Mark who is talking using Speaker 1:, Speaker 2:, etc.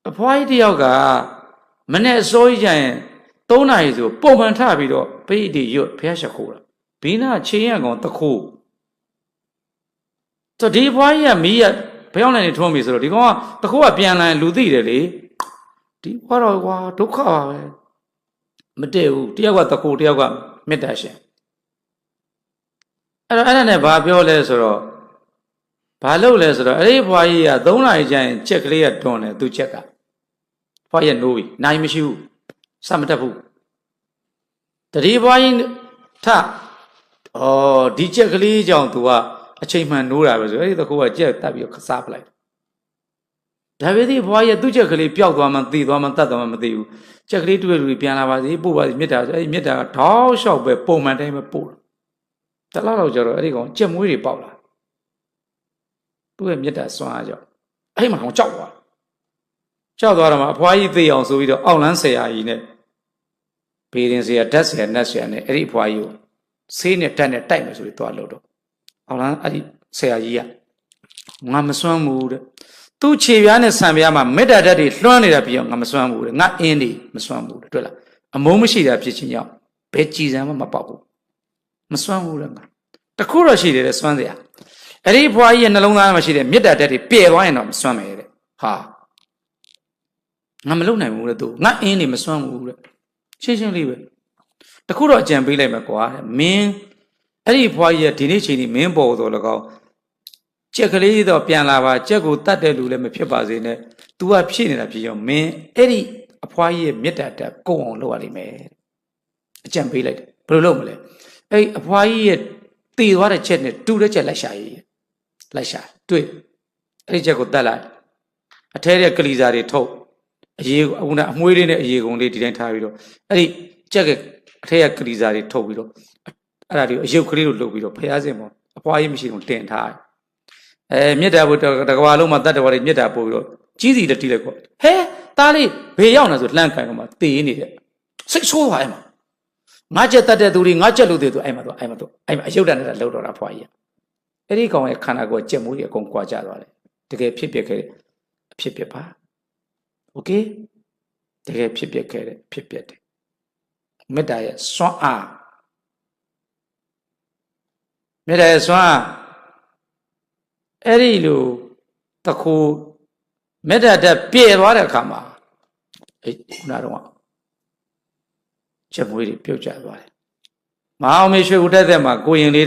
Speaker 1: အဖွားကြီးတယောက်ကမနဲ့အစိုးရရင်3 နာရီဆိုပုံမှန်ထပြီးတော့ပိဋိရွတ်ဖះရှခိုးတာဘီနာချင်းရကောင်တခိုးဆိုဒီဖွားကြီးကမီးရဖျောင်းနိုင်နေထုံးပြီဆိုတော့ဒီကောင်ကတခိုးကပြန်လာရင်လူသိတယ်လေဒီဖွားတော့ကွာဒုက္ခပါပဲမတည့်ဘူးတယောက်ကတခိုးတယောက်ကမေတ္တာရှင်အဲ့ဒါနဲ့ဘာပြောလဲဆိုတော့ဘာလုပ်လဲဆိုတော့အဲ့ဒီဖွားကြီးက3 နာရီကျရင်ချက်ကလေးကတွန်းတယ်သူချက်ကဖွားရနိုးပြီနိုင်မရှိဘူးစမတက်ဘူးတတိဖွားကြီးထဒီချက်ကလေးကြောင့်သူကအချိန်မှန်နိုးတာပဲဆိုအဲ့ဒီတကူကကြက်တက်ပြီးခစားပလိုက်ဒါပေမဲ့ဖွားကြီးသူ့ချက်ကလေးပျောက်သွားမှသိသွားမှတတ်သွားမှမသိဘူးချက်ကလေးတွေ့တွေ့ပြန်လာပါစေပို့ပါစေမြစ်တာဆိုအဲ့ဒီမြစ်တာကထောက်လျှောက်ပဲပုံမှန်တိုင်းပဲပို့တလားတော့ကျတော့အဲ့ဒီကောင်ကြက်မွေးတွေပေါက်လာသူ့ရဲ့မြစ်တာစွမ်းအားကြောင့်အဲ့မှာကောင်ကြောက်သွားတော့မှအဖွားကြီးသိအောင်ဆိုပြီးတော့အောက်လန်းဆရာကြီးနဲ့ဘေးရင်ဆရာဓာတ်ဆရာနတ်ဆရာနဲ့အဲ့ဒီအဖွားကြီးကိုဆေးနဲ့တက်နဲ့တိုက်မယ်ဆိုပြီးသွားလို့တော့အောက်လန်းအဲ့ဒီဆရာကြီးကငါမစွမ်းဘူးတဲ့သူ့ခြေပြားနဲ့ဆံပြားမှာမေတ္တာဓာတ်တွေလွှမ်းနေတာပြီးတော့ငါမစွမ်းဘူးတဲ့ငါအင်းတွေမစွမ်းဘူးတဲ့တွေ့လားအမုန်းမရှိတာဖြစ်ချင်းကြောင့်ဘယ်ကြည်စံမှမပေါက်ဘူးမစွမ်းဘူးတဲ့ငါတခုတော့ရှိတယ်တဲ့စွမ်းစရာအဲ့ဒီအဖွားကြီးရဲ့နှလုံးသားမှာရှိတဲ့မေတ္တာဓာတ်တွေပြည့်သွားရင်တော့မစွမ်းမယ်တဲ့ဟာငါမလုပ်နိုင်ဘူးတဲ့သူငါအင်းနေမစွမ်းဘူးတဲ့ရှင်းရှင်းလေးပဲတခုတော့အကြံပေးလိုက်မယ်ကွာမင်းအဲ့ဒီဖွားကြီးကဒီနေ့ချိန်ဒီမင်းပေါ်တော်၎င်းကြက်ကလေးတော့ပြန်လာပါကြက်ကိုတတ်တဲ့လူလည်းမဖြစ်ပါစေနဲ့ तू ကဖြည့်နေတာဖြစ်ရောမင်းအဲ့ဒီအဖွားကြီးရဲ့မေတ္တာတက်ကိုအောင်လုပ်ရလိမ့်မယ်အကြံပေးလိုက်တယ်ဘယ်လိုလုပ်မလဲအဲ့အဖွားကြီးရဲ့တည်သွားတဲ့ချက်နဲ့တူတဲ့ချက်လိုက်ရှာရေးလိုက်ရှာတွေ့အဲ့ဒီချက်ကိုတတ်လိုက်အထဲတဲ့ကလီစာတွေထုတ်အရေးအခုနအမွှေးလေးနဲ့အရေးကုန်လေးဒီတိုင်းထားပြီးတော့အဲ့ဒီကြက်ကအထက်ကကလီစာတွေထုတ်ပြီးတော့အဲ့ဒါတွေအယုတ်ကလေးကိုလုပ်ပြီးတော့ဖျားစင်ပေါ်အဖွားကြီးမရှိတော့တင်ထားမြစ်တာဘုတကဘာလုံးမှာတတ်တော်တွေမြစ်တာပို့ပြီးတော့ကြီးစီတတိလိုက်ပေါ့ဟဲသားလေးဘေးရောက်နေဆိုလှမ်းကန်တော့မှတေးနေတဲ့စိတ်ဆိုးသွားအဲ့မှာငါကြက်တတ်တဲ့သူတွေငါကြက်လို့တဲ့သူအဲ့မှာအယုတ်တန်နဲ့လှုပ်တော့တာဖွားကြီးအဲ့ဒီကောင်ရဲ့ခန္ဓာကိုယ်ကြက်မိုးကြီးအကုန်ကွာကြသွားတယ်တကယ်ဖြစ်ပျက်ခဲ့တဲ့အဖြစ်ပျက်ပါโอเคတကယ်ဖြစ်ပျက်ခဲ့တဲ့ဖြစ်ပျက်တယ်မေတ္တာရဲ့စွမ်းအားမေတ္တာရဲ့စွမ်းအားအဲ့ဒီလိုတခုမေတ္တာတက်ပြည့်သွားတဲ့အခါမှာခုနတော့ချက်မွေးတွေပြုတ်ကျသွားတယ်မဟာအောင်မေရွှေဦးတက်တဲ့မှာကိုရင်လေး